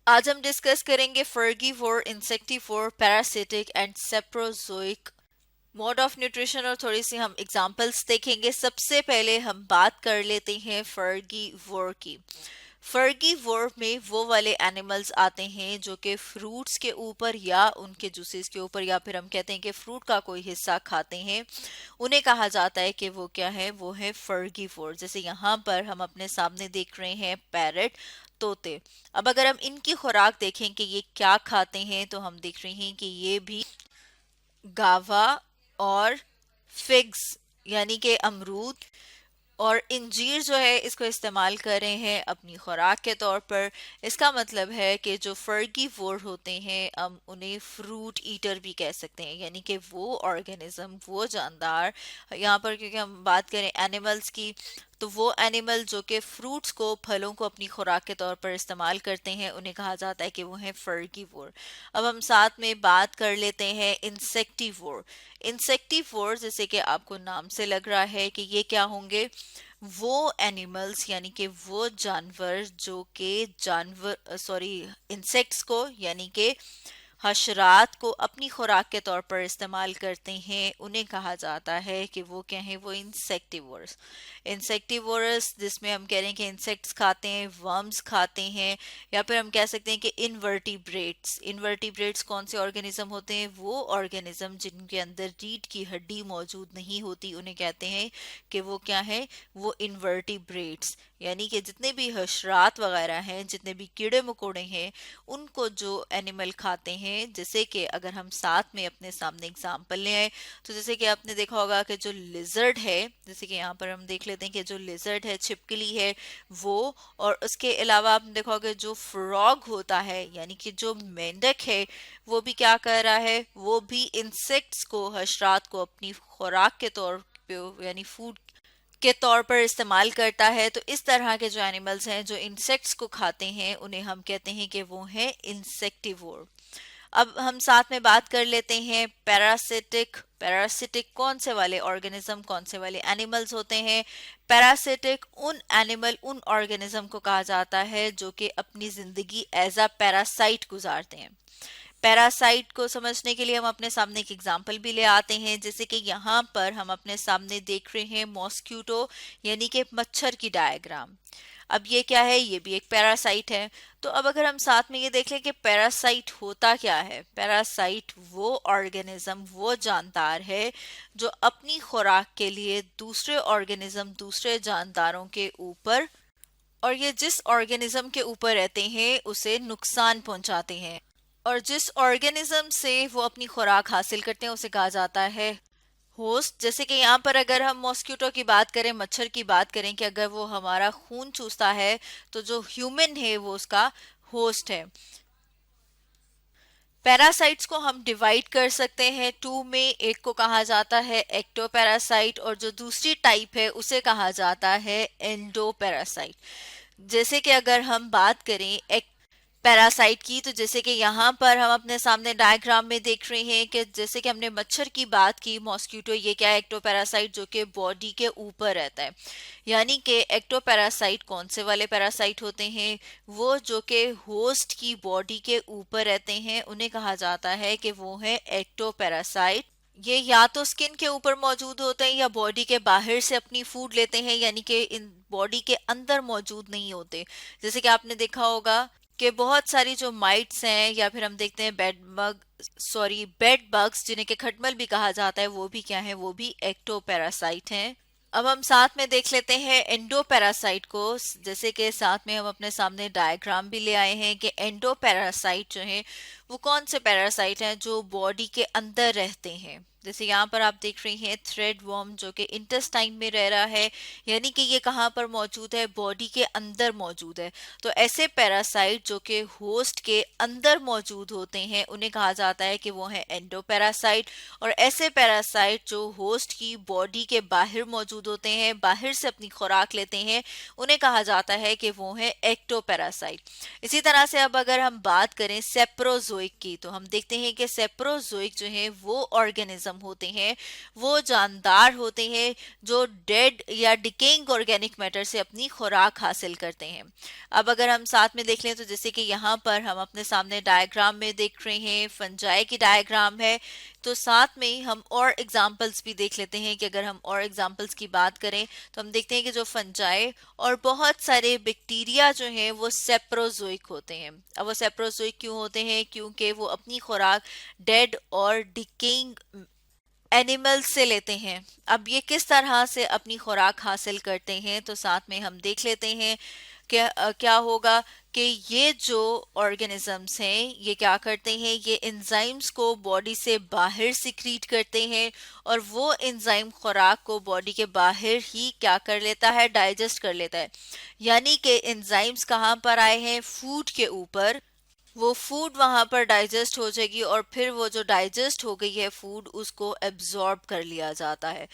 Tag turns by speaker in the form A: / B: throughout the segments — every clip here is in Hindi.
A: आज हम डिस्कस करेंगे frugivore, insectivore, parasitic and saprozoic mode of nutrition और थोड़ी सी हम एग्जांपल्स देखेंगे। सबसे पहले हम बात कर लेते हैं फर्गीवोर की। फर्गीवोर में वो वाले एनिमल्स आते हैं जो कि फ्रूट्स के ऊपर या उनके जूसेस के ऊपर या फिर हम कहते हैं कि फ्रूट का कोई हिस्सा खाते हैं। उन्हें कहा जाता है कि वो क्या है, वो है फर्गीवोर। जैसे यहाँ पर हम अपने सामने देख रहे हैं पैरट, तोते। अब अगर हम इनकी खुराक देखें कि ये क्या खाते हैं तो हम देख रहे हैं कि ये भी गावा और फिग्स यानी कि अमरूद और इंजीर जो है इसको इस्तेमाल कर रहे हैं अपनी खुराक के तौर पर। इसका मतलब है कि जो फर्गीवोर होते हैं हम उन्हें फ्रूट ईटर भी कह सकते हैं, यानी कि वो ऑर्गेनिज्म, वो जानदार। यहाँ पर क्योंकि हम बात करें एनिमल्स की, तो वो एनिमल जो कि फ्रूट्स को, फलों को अपनी खुराक के तौर पर इस्तेमाल करते हैं, उन्हें कहा जाता है कि वो है फर्गीवोर। अब हम साथ में बात कर लेते हैं इंसेक्टिवोर। इंसेक्टिवोर जैसे कि आपको नाम से लग रहा है कि ये क्या होंगे, वो एनिमल्स यानी कि वो जानवर जो कि जानवर सॉरी इंसेक्ट्स को यानी कि हशरात को अपनी खुराक के तौर पर इस्तेमाल करते हैं, उन्हें कहा जाता है कि वो क्या है, वो इंसेक्टिवोर्स। इंसेक्टिवोरस जिसमें हम कह रहे हैं कि इंसेक्ट्स खाते हैं, वर्म्स खाते हैं, या फिर हम कह सकते हैं कि इनवर्टिब्रेट्स। इनवर्टिब्रेट्स कौन से ऑर्गेनिज्म होते हैं, वो ऑर्गेनिज्म जिनके अंदर रीढ़ की हड्डी मौजूद नहीं होती, उन्हें कहते हैं कि वो क्या है, वो इनवर्टिब्रेट्स। यानी कि जितने भी हशरात वगैरह हैं, जितने भी कीड़े मकोड़े हैं, उनको जो एनिमल खाते हैं। जैसे कि अगर हम साथ में अपने सामने एग्जांपल ले आए तो जैसे कि आपने देखा होगा कि जो लिजर्ड है, जैसे कि यहाँ पर हम देख लेते हैं कि जो लिजर्ड है, छिपकली है वो, और उसके अलावा आपने देखा होगा जो फ्रॉग होता है यानी कि जो मेंढक है, वो भी क्या कर रहा है, वो भी इंसेक्ट्स को, हशरात को अपनी खुराक के तौर पे यानी फूड के तौर पर इस्तेमाल करता है। तो इस तरह के जो एनिमल्स हैं जो इंसेक्ट्स को खाते हैं, उन्हें हम कहते हैं कि वो है इंसेक्टिवोर। अब हम साथ में बात कर लेते हैं पैरासिटिक। पैरासिटिक कौन से वाले ऑर्गेनिज्म, कौन से वाले एनिमल्स होते हैं। पैरासिटिक उन एनिमल, उन ऑर्गेनिज्म को कहा जाता है जो कि अपनी जिंदगी एज अ पैरासाइट गुजारते हैं। पैरासाइट को समझने के लिए हम अपने सामने एक एग्जाम्पल भी ले आते हैं। जैसे कि यहाँ पर हम अपने सामने देख रहे हैं मॉस्क्यूटो यानी कि मच्छर की डायग्राम। अब ये क्या है, ये भी एक पैरासाइट है। तो अब अगर हम साथ में ये देख लें कि पैरासाइट होता क्या है, पैरासाइट वो ऑर्गेनिज्म, वो जानदार है जो अपनी खुराक के लिए दूसरे ऑर्गेनिज्म, दूसरे जानदारों के ऊपर, और ये जिस ऑर्गेनिज्म के ऊपर रहते हैं उसे नुकसान पहुंचाते हैं। और जिस ऑर्गेनिज्म से वो अपनी खुराक हासिल करते हैं उसे कहा जाता है होस्ट। जैसे कि यहाँ पर अगर हम मॉस्किटो की बात करें, मच्छर की बात करें, कि अगर वो हमारा खून चूसता है तो जो ह्यूमन है वो उसका होस्ट है। पैरासाइट्स को हम डिवाइड कर सकते हैं टू में। एक को कहा जाता है एक्टोपैरासाइट और जो दूसरी टाइप है उसे कहा जाता है एंडोपैरासाइट। जैसे कि अगर हम बात करें पैरासाइट की, तो जैसे कि यहाँ पर हम अपने सामने डायग्राम में देख रहे हैं कि जैसे कि हमने मच्छर की बात की, मॉस्किटो, ये क्या है, एक्टोपैरासाइट जो कि बॉडी के ऊपर रहता है। यानी कि एक्टोपैरासाइट कौन से वाले पैरासाइट होते हैं, वो जो कि होस्ट की बॉडी के ऊपर रहते हैं, उन्हें कहा जाता है कि वो है एक्टोपैरासाइट। ये या तो स्किन के ऊपर मौजूद होते हैं या बॉडी के बाहर से अपनी फूड लेते हैं, यानी कि इन बॉडी के अंदर मौजूद नहीं होते। जैसे कि आपने देखा होगा कि बहुत सारी जो माइट्स हैं, या फिर हम देखते हैं बेड बग्स जिन्हें के खटमल भी कहा जाता है, वो भी क्या है, वो भी एक्टोपैरासाइट हैं। अब हम साथ में देख लेते हैं एंडोपैरासाइट को। जैसे कि साथ में हम अपने सामने डायग्राम भी ले आए हैं कि एंडोपैरासाइट जो है वो कौन से पैरासाइट हैं जो बॉडी के अंदर रहते हैं। जैसे यहाँ पर आप देख रही हैं थ्रेड वर्म जो कि इंटेस्टाइन में रह रहा है, यानी कि ये कहाँ पर मौजूद है, बॉडी के अंदर मौजूद है। तो ऐसे पैरासाइट जो कि होस्ट के अंदर मौजूद होते हैं उन्हें कहा जाता है कि वो है एंडोपैरासाइट। और ऐसे पैरासाइट जो होस्ट की बॉडी के बाहर मौजूद होते हैं, बाहर से अपनी खुराक लेते हैं, उन्हें कहा जाता है कि वो है एक्टोपैरासाइट। इसी तरह से अब अगर हम बात करें सेप्रोजोइक की, तो हम देखते हैं कि सेप्रोजोइक जो है वो ऑर्गेनिज्म ऑर्गेनिज्म होते हैं वो जानदार होते हैं जो डेड या डिकेइंग ऑर्गेनिक मैटर से अपनी खुराक हासिल करते हैं। अब अगर हम साथ में देख लें तो जैसे कि यहाँ पर हम अपने सामने डायग्राम में देख रहे हैं, फंजाई की डायग्राम है, तो साथ में हम और एग्जाम्पल्स भी देख लेते हैं कि अगर हम और एग्जाम्पल्स की बात करें तो हम देखते हैं कि जो फंजाई और बहुत सारे बैक्टीरिया जो हैं वो सेप्रोजोइक होते हैं। अब वो सेप्रोजोइक क्यों होते हैं? क्योंकि वो अपनी खुराक डेड और डिकेइंग एनिमल से लेते हैं। अब ये किस तरह से अपनी खुराक हासिल करते हैं तो साथ में हम देख लेते हैं कि क्या होगा कि ये जो ऑर्गेनिजम्स हैं ये क्या करते हैं, ये एंजाइम्स को बॉडी से बाहर सिक्रीट करते हैं और वो एंजाइम खुराक को बॉडी के बाहर ही क्या कर लेता है, डाइजेस्ट कर लेता है। यानी कि एंजाइम्स कहाँ पर आए हैं, फूड के ऊपर। वो फूड वहां पर डाइजेस्ट हो जाएगी और फिर वो जो डाइजेस्ट हो गई है फूड उसको एब्जॉर्ब कर लिया जाता है।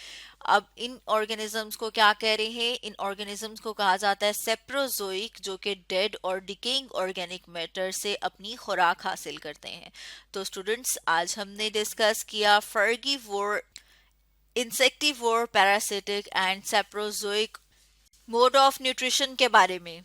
A: अब इन ऑर्गेनिजम्स को क्या कह रहे हैं, इन ऑर्गेनिजम्स को कहा जाता है सेप्रोजोइक, जो कि डेड और डिकेइंग ऑर्गेनिक मैटर से अपनी खुराक हासिल करते हैं। तो स्टूडेंट्स, आज हमने डिस्कस किया frugivore, insectivore, parasitic and saprozoic mode of nutrition के बारे में।